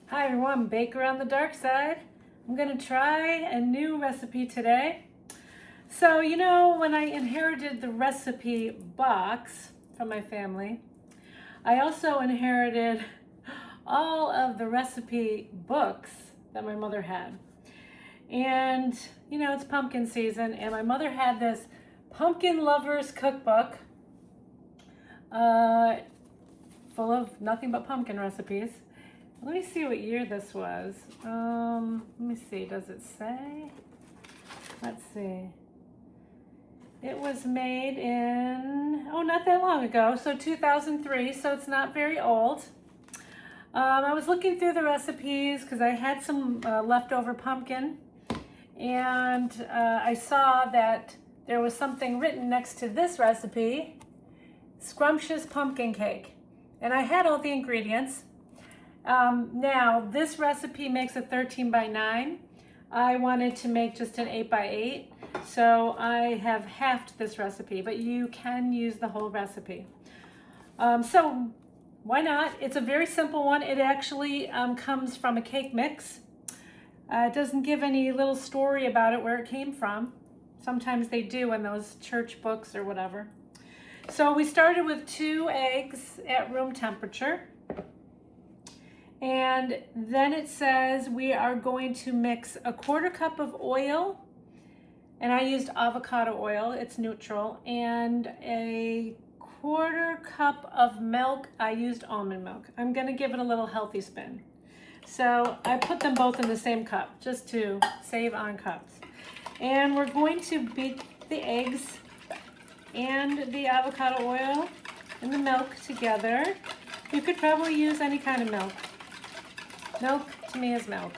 Hi everyone, Baker on the Dark Side. I'm going to try a new recipe today. So, when I inherited the recipe box from my family, I also inherited all of the recipe books that my mother had. And, it's pumpkin season, and my mother had this Pumpkin Lovers Cookbook full of nothing but pumpkin recipes. Let me see what year this was. Let me see, does it say? Let's see. It was made in, not that long ago, so 2003, so it's not very old. I was looking through the recipes because I had some leftover pumpkin, and I saw that there was something written next to this recipe, Scrumptious Pumpkin Cake. And I had all the ingredients. Now, this recipe makes a 13 by 9. I wanted to make just an 8 by 8, so I have halved this recipe, but you can use the whole recipe. So why not? It's a very simple one. It actually comes from a cake mix. It doesn't give any little story about it where it came from. Sometimes they do in those church books or whatever. So we started with 2 eggs at room temperature. And then it says we are going to mix a 1/4 cup of oil, and I used avocado oil, it's neutral, and a 1/4 cup of milk, I used almond milk. I'm gonna give it a little healthy spin. So I put them both in the same cup, just to save on cups. And we're going to beat the eggs and the avocado oil and the milk together. You could probably use any kind of milk. Milk to me is milk,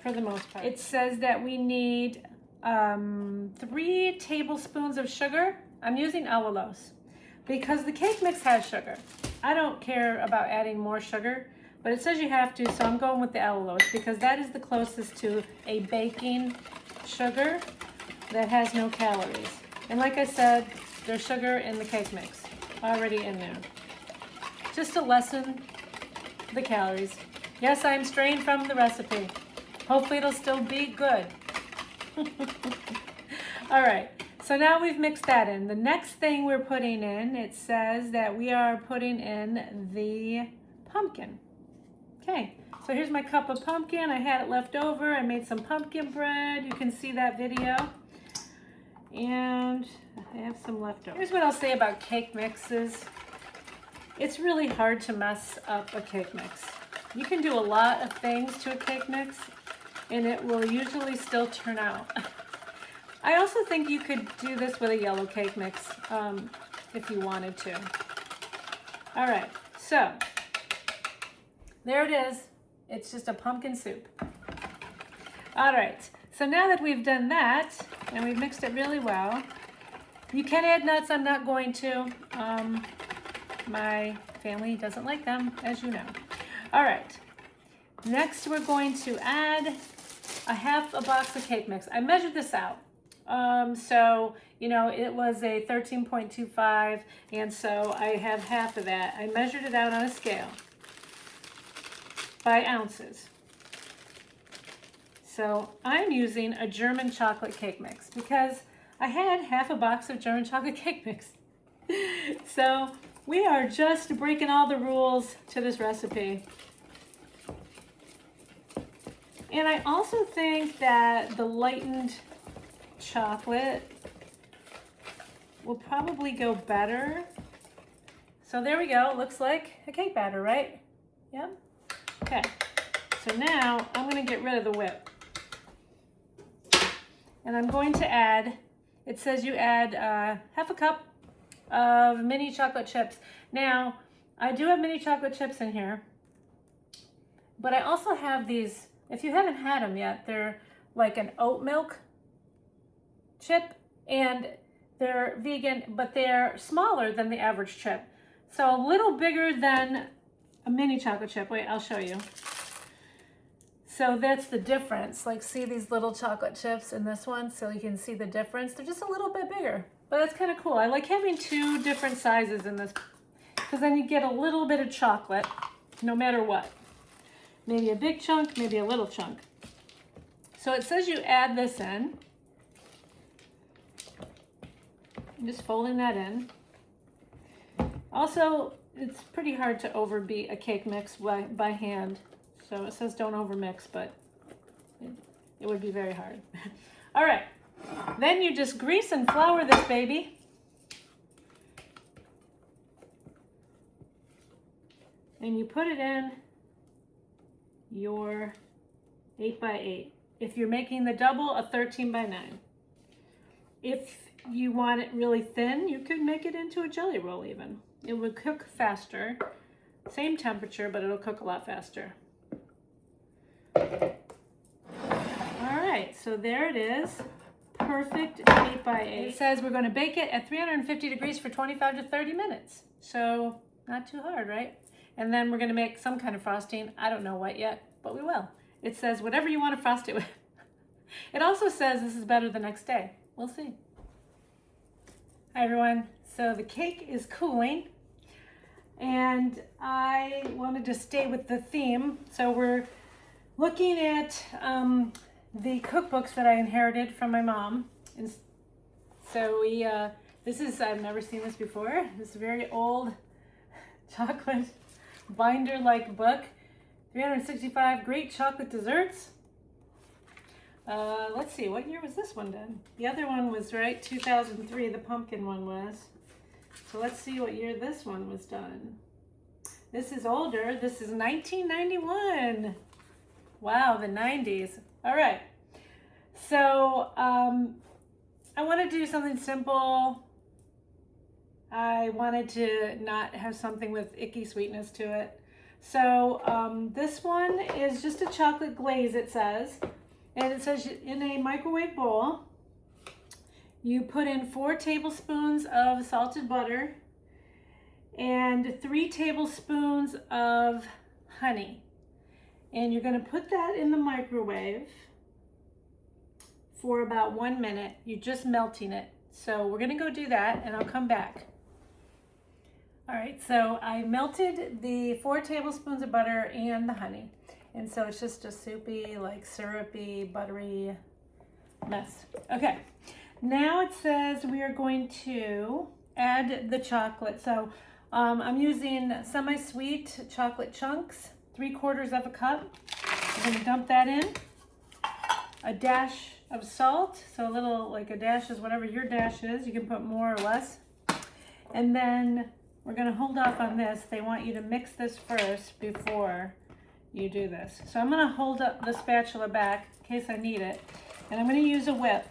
for the most part. It says that we need 3 tablespoons of sugar. I'm using allulose because the cake mix has sugar. I don't care about adding more sugar, but it says you have to, so I'm going with the allulose because that is the closest to a baking sugar that has no calories. And like I said, there's sugar in the cake mix already in there, just to lessen the calories. Yes, I'm straying from the recipe. Hopefully it'll still be good. All right, so now we've mixed that in. The next thing we're putting in, it says that we are putting in the pumpkin. Okay, so here's my cup of pumpkin. I had it left over. I made some pumpkin bread. You can see that video. And I have some leftovers. Here's what I'll say about cake mixes. It's really hard to mess up a cake mix. You can do a lot of things to a cake mix, and it will usually still turn out. I also think you could do this with a yellow cake mix if you wanted to. All right, so there it is. It's just a pumpkin soup. All right, so now that we've done that, and we've mixed it really well, you can add nuts. I'm not going to. My family doesn't like them, as you know. All right, next we're going to add a 1/2 box of cake mix. I measured this out. So, it was a 13.25, and so I have 1/2 of that. I measured it out on a scale by ounces. So I'm using a German chocolate cake mix because I had 1/2 box of German chocolate cake mix. So we are just breaking all the rules to this recipe. And I also think that the lightened chocolate will probably go better. So there we go. Looks like a cake batter, right? Yep. Okay. So now I'm going to get rid of the whip. And I'm going to add, it says you add 1/2 cup of mini chocolate chips. Now, I do have mini chocolate chips in here, but I also have these, if you haven't had them yet, they're like an oat milk chip, and they're vegan, but they're smaller than the average chip. So a little bigger than a mini chocolate chip. Wait, I'll show you. So that's the difference. Like, see these little chocolate chips in this one? So you can see the difference. They're just a little bit bigger, but that's kind of cool. I like having 2 different sizes in this because then you get a little bit of chocolate no matter what. maybe a big chunk, maybe a little chunk. So it says you add this in. I'm just folding that in. Also, it's pretty hard to overbeat a cake mix by hand. So it says don't overmix, but it would be very hard. All right, then you just grease and flour this baby. And you put it in your 8x8. If you're making the double, a 13x9. If you want it really thin, you could make it into a jelly roll even. It would cook faster. Same temperature, but it'll cook a lot faster. All right, so there it is. Perfect 8x8. It says we're going to bake it at 350 degrees for 25 to 30 minutes. So not too hard, right? And then we're going to make some kind of frosting. I don't know what yet, but we will. It says whatever you want to frost it with. It also says this is better the next day. We'll see. Hi everyone. So the cake is cooling and I wanted to stay with the theme. So we're looking at the cookbooks that I inherited from my mom. And so I've never seen this before. This very old chocolate binder-like book. 365 great chocolate desserts. Let's see, what year was this one done? The other one was, right, 2003, the pumpkin one was. So let's see what year this one was done. This is older. This is 1991. Wow, the 90s. All right. So I want to do something simple. I wanted to not have something with icky sweetness to it. So this one is just a chocolate glaze, it says. And it says in a microwave bowl, you put in 4 tablespoons of salted butter and 3 tablespoons of honey. And you're going to put that in the microwave for about 1 minute. You're just melting it. So we're going to go do that and I'll come back. All right, so I melted the 4 tablespoons of butter and the honey. And so it's just a soupy, like syrupy, buttery mess. Okay, now it says we are going to add the chocolate. So I'm using semi-sweet chocolate chunks, 3/4 of a cup. I'm gonna dump that in. A dash of salt, so a little, like a dash is whatever your dash is. You can put more or less. And then we're gonna hold off on this. They want you to mix this first before you do this. So I'm gonna hold up the spatula back in case I need it. And I'm gonna use a whip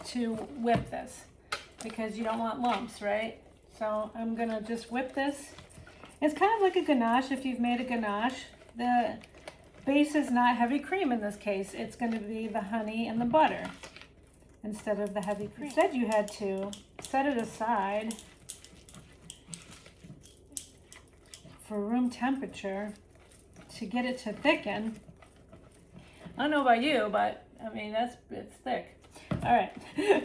to whip this because you don't want lumps, right? So I'm gonna just whip this. It's kind of like a ganache if you've made a ganache. The base is not heavy cream in this case. It's gonna be the honey and the butter instead of the heavy cream. It said you had to set it aside for room temperature to get it to thicken. I don't know about you, but I mean, it's thick. All right. I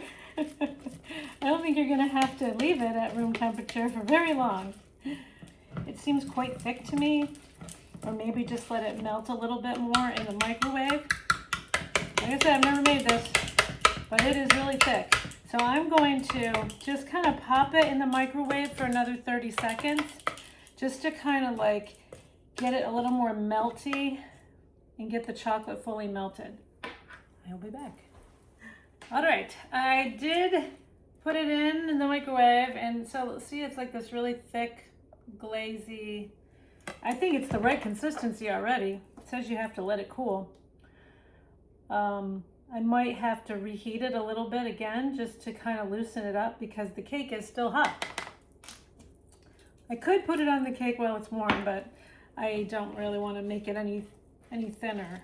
don't think you're gonna have to leave it at room temperature for very long. It seems quite thick to me, or maybe just let it melt a little bit more in the microwave. Like I said, I've never made this, but it is really thick. So I'm going to just kind of pop it in the microwave for another 30 seconds, just to kind of like get it a little more melty and get the chocolate fully melted. I'll be back. All right, I did put it in the microwave, and so see, it's like this really thick, glazy. I think it's the right consistency already. It says you have to let it cool. I might have to reheat it a little bit again just to kind of loosen it up because the cake is still hot. I could put it on the cake while it's warm, but I don't really want to make it any thinner.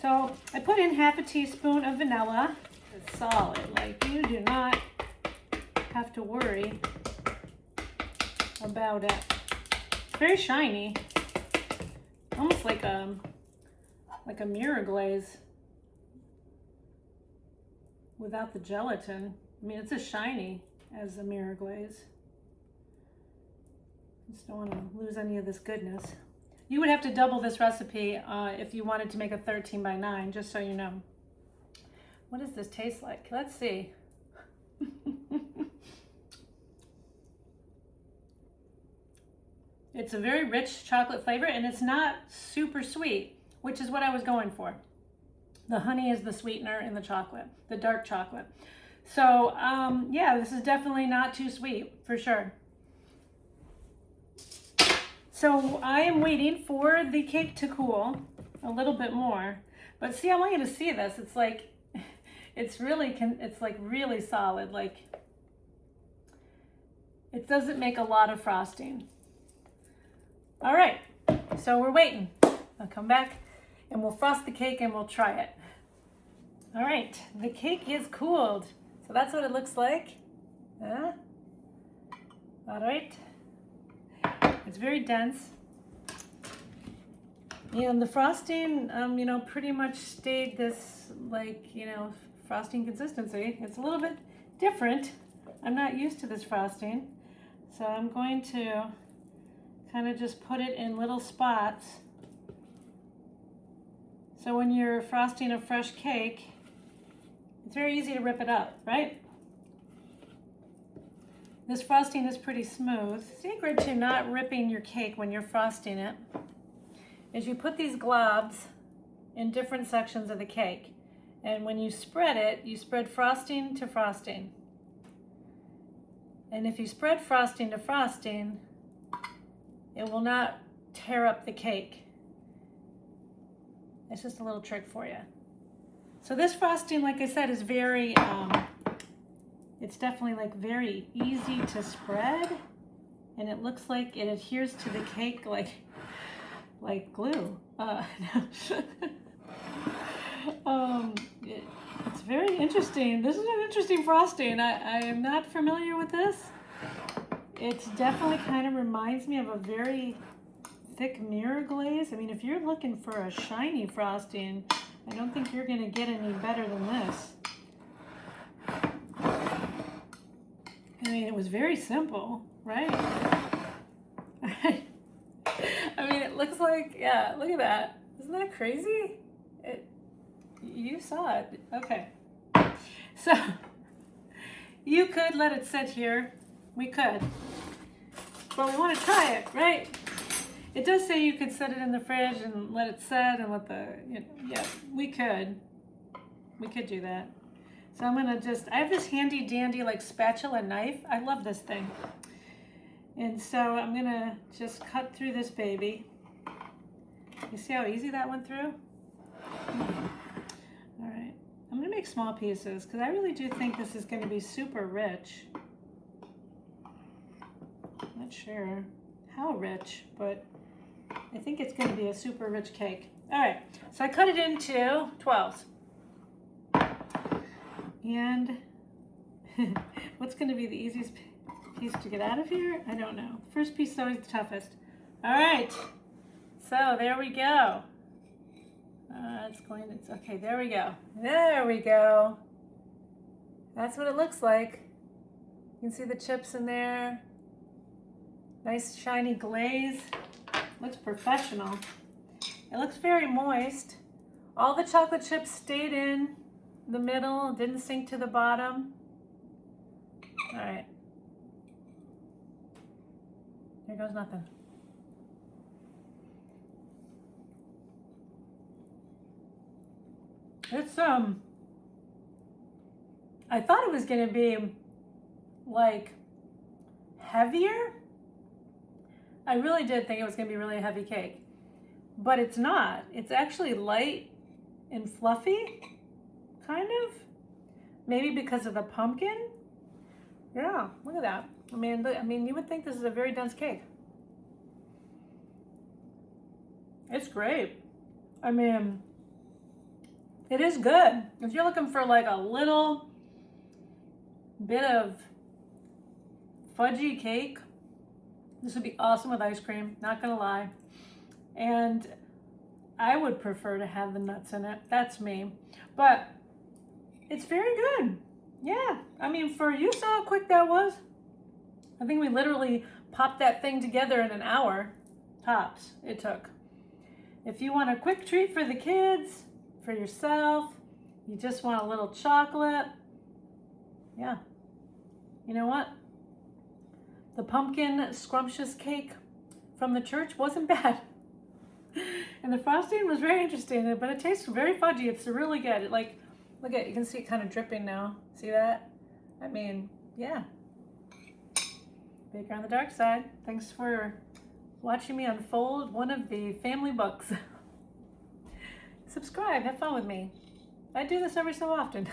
So I put in 1/2 teaspoon of vanilla. It's solid, like you do not have to worry about it. It's very shiny, almost like a mirror glaze without the gelatin. I mean, it's as shiny as a mirror glaze. Just don't want to lose any of this goodness. You would have to double this recipe if you wanted to make a 13 by 9, just so you know. What does this taste like? Let's see. It's a very rich chocolate flavor, and it's not super sweet, which is what I was going for. The honey is the sweetener in the chocolate, the dark chocolate. So yeah, this is definitely not too sweet, for sure. So I am waiting for the cake to cool a little bit more. But see, I want you to see this. It's like, it's like really solid. Like, it doesn't make a lot of frosting. All right, so we're waiting. I'll come back and we'll frost the cake and we'll try it. All right, the cake is cooled. So that's what it looks like. All right. It's very dense. And the frosting, you know, pretty much stayed this, like, you know, frosting consistency. It's a little bit different. I'm not used to this frosting. So I'm going to kind of just put it in little spots. So when you're frosting a fresh cake, it's very easy to rip it up, right? This frosting is pretty smooth. Secret to not ripping your cake when you're frosting it is you put these globs in different sections of the cake. And when you spread it, you spread frosting to frosting. And if you spread frosting to frosting, it will not tear up the cake. It's just a little trick for you. So this frosting, like I said, is very, it's definitely like very easy to spread. And it looks like it adheres to the cake like glue. It's very interesting. This is an interesting frosting. I am not familiar with this. It definitely kind of reminds me of a very thick mirror glaze. I mean, if you're looking for a shiny frosting, I don't think you're gonna get any better than this. I mean, it was very simple, right? I mean, it looks like, yeah, look at that. Isn't that crazy? You saw it. Okay. So, you could let it sit here. We could. But we want to try it, right? It does say you could set it in the fridge and let it set and let the, you know, yeah, we could. We could do that. So I'm gonna I have this handy dandy like spatula knife. I love this thing. And so I'm gonna just cut through this baby. You see how easy that went through? All right, I'm gonna make small pieces because I really do think this is gonna be super rich. Not sure how rich, but I think it's gonna be a super rich cake. All right, so I cut it into 12s. And what's gonna be the easiest piece to get out of here? I don't know. First piece is always the toughest. All right, so there we go. Okay, there we go. There we go. That's what it looks like. You can see the chips in there. Nice shiny glaze. Looks professional. It looks very moist. All the chocolate chips stayed in the middle, didn't sink to the bottom. All right. There goes nothing. It's, I thought it was gonna be like heavier. I really did think it was gonna be really a heavy cake, but it's not. It's actually light and fluffy, kind of. Maybe because of the pumpkin. Yeah, look at that. I mean, you would think this is a very dense cake. It's great. I mean, it is good. If you're looking for like a little bit of fudgy cake, this would be awesome with ice cream, not gonna lie. And I would prefer to have the nuts in it. That's me. But it's very good. Yeah. I mean, you saw how quick that was? I think we literally popped that thing together in an hour, tops, it took. If you want a quick treat for the kids, for yourself, you just want a little chocolate, yeah. You know what? The pumpkin scrumptious cake from the church wasn't bad. And the frosting was very interesting, but it tastes very fudgy. It's really good. It, like, look at, you can see it kind of dripping now. See that? I mean, yeah. Baker on the dark side. Thanks for watching me unfold one of the family books. Subscribe, have fun with me. I do this every so often.